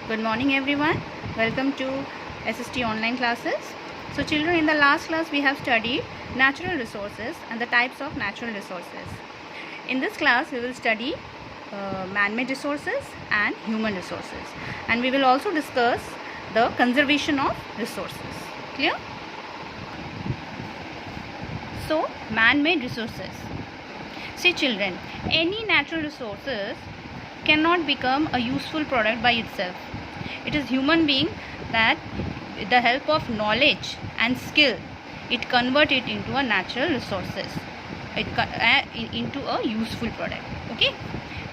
Good morning everyone. Welcome to SST online classes. So children, in the last class we have studied natural resources and the types of natural resources. In this class we will study man-made resources and human resources, and we will also discuss the conservation of resources. Clear? So man-made resources. See children, any natural resources cannot become a useful product by itself. It is human being that with the help of knowledge and skill it convert it into a natural resources, into a useful product. Okay,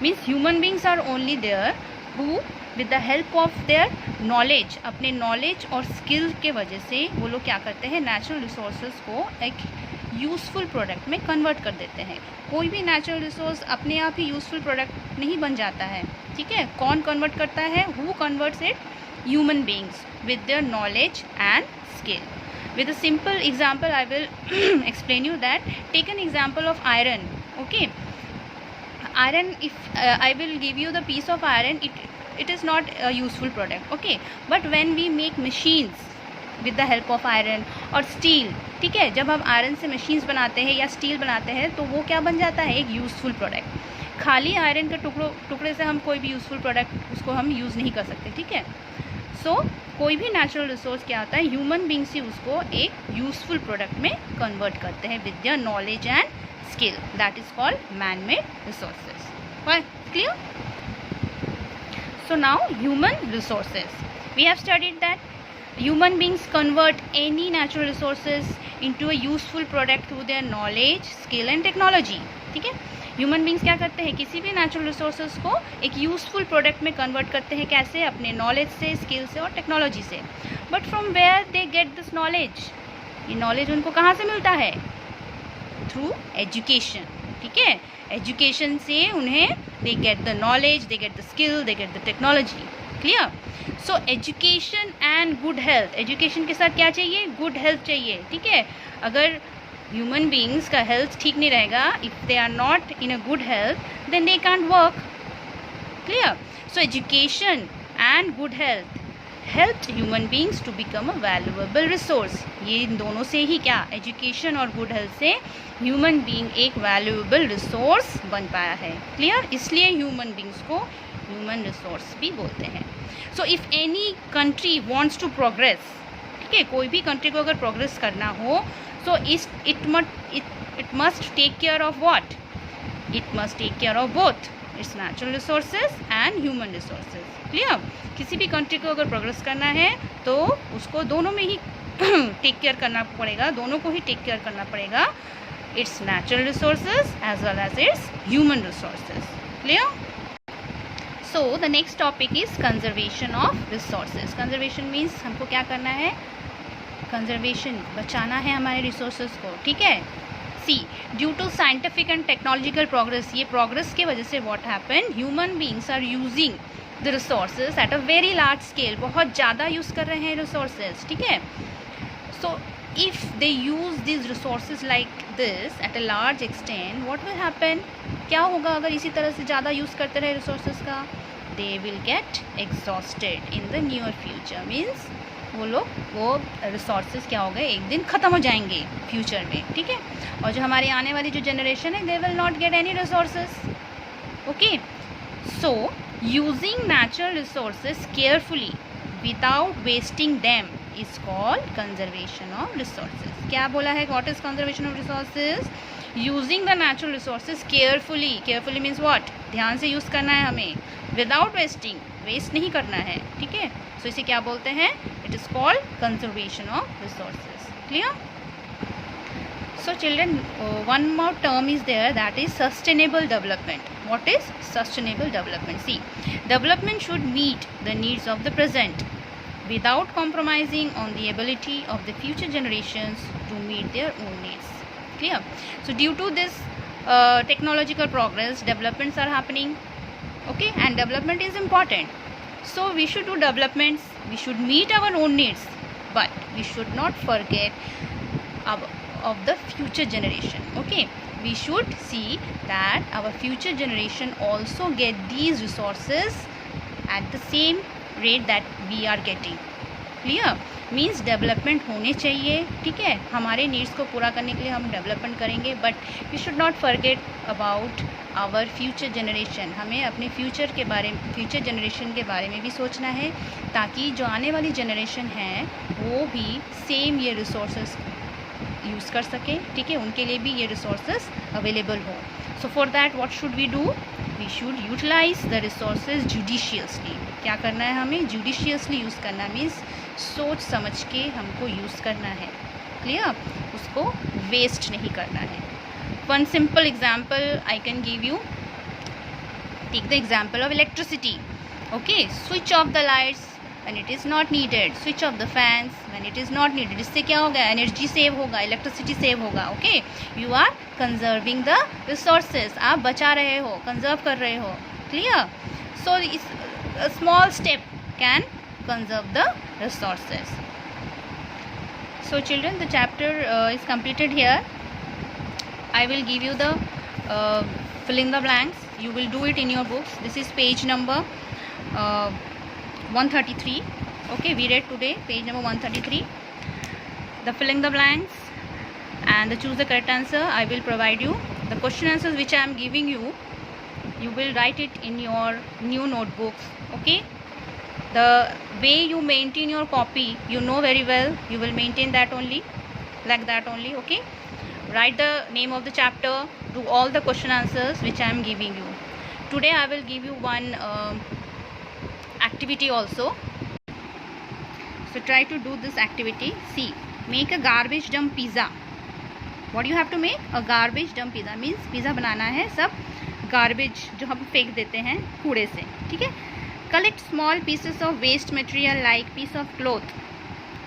means human beings are only there who with the help of their knowledge, अपने knowledge और skill के वजह से वो लोग क्या करते हैं, natural resources को एक यूज़फुल प्रोडक्ट में कन्वर्ट कर देते हैं. कोई भी नेचुरल रिसोर्स अपने आप ही यूज़फुल प्रोडक्ट नहीं बन जाता है. ठीक है, कौन कन्वर्ट करता है? Who converts it? Human beings with their knowledge and skill. With a simple example I will explain you that. Take an example of iron. Okay, iron, if I will give you the piece of iron, it is not a useful product. Okay, but when we make machines with the help of iron और steel, ठीक है, जब हम iron से machines बनाते हैं या steel बनाते हैं तो वो क्या बन जाता है? एक यूज़फुल प्रोडक्ट. खाली आयरन के टुकड़े से हम कोई भी यूज़फुल प्रोडक्ट उसको हम यूज़ नहीं कर सकते. ठीक है, सो कोई भी नेचुरल रिसोर्स क्या होता है, ह्यूमन बींग्स ही उसको एक यूज़फुल प्रोडक्ट में कन्वर्ट करते हैं with their knowledge and skill. That is called man-made resources. Right? Clear? So now human resources. We have studied that human beings convert any natural resources into a useful product through their knowledge, skill and technology. ठीक है, human beings क्या करते हैं? किसी भी natural resources को एक useful product में कन्वर्ट करते हैं. कैसे? अपने नॉलेज से, स्किल से और टेक्नोलॉजी से. But from where they get this knowledge? ये नॉलेज उनको कहाँ से मिलता है? Through education. ठीक है, एजुकेशन से उन्हें they get the knowledge, they get the skill, they get the technology. Clear? So education and good health. Education के साथ क्या चाहिए? गुड हेल्थ चाहिए. ठीक है, अगर ह्यूमन बींग्स का हेल्थ ठीक नहीं रहेगा, if they are not in a good health then they can't work. Clear? So education and good health helped human beings to become a valuable resource. ये इन दोनों से ही क्या, एजुकेशन और गुड हेल्थ से ह्यूमन बीइंग एक valuable resource बन पाया है. क्लियर? इसलिए ह्यूमन बींग्स को ह्यूमन रिसोर्स भी बोलते हैं. So if any country wants to progress, ठीक है, कोई भी कंट्री को अगर प्रोग्रेस करना हो so it must take care of what? It must take care of both its natural resources and human resources. Clear? किसी भी कंट्री को अगर प्रोग्रेस करना है तो उसको दोनों में ही टेक केयर करना पड़ेगा, दोनों को ही टेक केयर करना पड़ेगा, its natural resources as well as its human resources. Clear? So the next topic is conservation of resources. Conservation means हमको क्या करना है? कंजर्वेशन, बचाना है हमारे रिसोर्सेज को. ठीक है, see due to scientific and technological progress, ये प्रोग्रेस की वजह से what happen, human beings are using the resources at a very large scale. बहुत ज़्यादा यूज़ कर रहे हैं रिसोर्सेज. ठीक है, so if they use this resources like this at a large extent, what will happen? क्या होगा अगर इसी तरह से ज़्यादा यूज़ करते रहे रिसोर्सेज का? They will get exhausted in the near future. Means वो रिसोर्सेज क्या हो गए, एक दिन ख़त्म हो जाएंगे फ्यूचर में. ठीक है, और जो हमारी आने वाली जो जनरेशन है they will not get any resources. Okay, so using natural resources carefully without wasting them is called conservation of resources. क्या बोला है? What is conservation of resources? Using the natural resources carefully. Carefully means what? ध्यान से use करना है हमें, without wasting, waste नहीं करना है. ठीक है, सो इसे क्या बोलते हैं? It is called conservation of resources. Clear? So children, one more term is there, that is sustainable development. What is sustainable development? See, development should meet the needs of the present without compromising on the ability of the future generations to meet their own needs. Clear? So due to this technological progress, developments are happening. Okay, and development is important. So we should do developments, we should meet our own needs, but we should not forget of the future generation. Okay, we should see that our future generation also get these resources at the same rate that we are getting. Clear? Means development होने चाहिए, ठीक है. हमारे needs को पूरा करने के लिए हम डेवलपमेंट करेंगे, but we should not forget about our future generation. हमें अपने फ्यूचर जनरेशन के बारे में भी सोचना है, ताकि जो आने वाली जनरेशन है वो भी सेम ये रिसोर्सेज यूज़ कर सके, ठीक है. उनके लिए भी ये रिसोर्सेज अवेलेबल हो. So for that what should we do? We should utilise the resources judiciously. क्या करना है हमें? जुडिशियसली यूज़ करना मीन्स सोच समझ के हमको यूज़ करना है. क्लियर? उसको वेस्ट नहीं करना है. One simple example I can give you. Take the example of electricity. Okay, switch off the lights when it is not needed, switch off the fans when it is not needed. इससे क्या होगा? Energy save होगा, electricity save होगा. Okay, you are conserving the resources. आप बचा रहे हो, conserve कर रहे हो. Clear? So small step can conserve the resources. So children, the chapter is completed here. I will give you the fill in the blanks. You will do it in your books. This is page number 133. Okay, we read today page number 133. The fill in the blanks and the choose the correct answer. I will provide you the question answers which I am giving you. You will write it in your new notebooks. Okay, the way you maintain your copy, you know very well. You will maintain that only, like that only. Okay, write the name of the chapter, do all the question answers which I am giving you. Today I will give you one activity also. So try to do this activity. See, make a garbage dump pizza. What you have to make? A garbage dump pizza means pizza बनाना है सब garbage जो हम फेंक देते हैं कूड़े से, ठीक है. Collect small pieces of waste material like piece of cloth.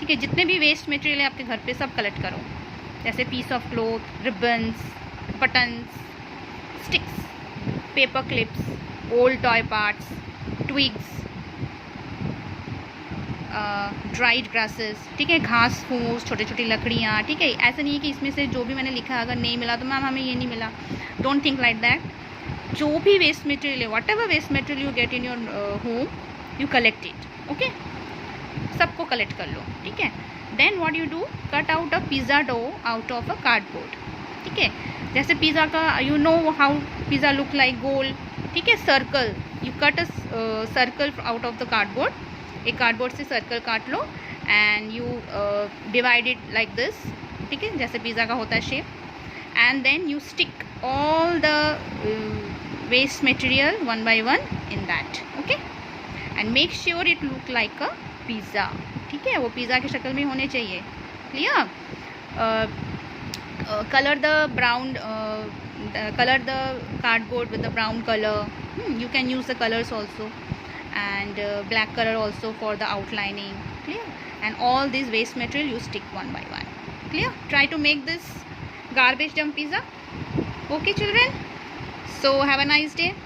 ठीक है, जितने भी वेस्ट मटेरियल है आपके घर पे सब कलेक्ट करो. जैसे piece of cloth, ribbons, buttons, sticks, paper clips, old toy parts, twigs, dried grasses. ठीक है, घास फूस, छोटी छोटी लकड़ियाँ. ठीक है, ऐसा नहीं है कि इसमें से जो भी मैंने लिखा अगर नहीं मिला तो मैम हमें ये नहीं मिला. Don't think like that. जो भी वेस्ट मटेरियल है, whatever waste material you get in your home, you collect it. Okay, सबको कलेक्ट कर लो. ठीक है, then what you do? Cut out a pizza dough out of a cardboard. ठीक है, जैसे पिज़्ज़ा का you know how pizza look like गोल. ठीक है, circle. You cut a circle out of the cardboard. एक कार्डबोर्ड से सर्कल काट लो and you divide it like this. ठीक है, जैसे पिज़्ज़ा का होता है shape. And then you stick all the waste material one by one in that. Okay, and make sure it look like a pizza. ठीक है, वो पिज़्ज़ा की शक्ल में होने चाहिए. Clear? color the cardboard with the brown color. You can use the colors also, and black color also for the outlining. Clear? And all these waste material you stick one by one. Clear? Try to make this garbage dump pizza. Okay children, so have a nice day.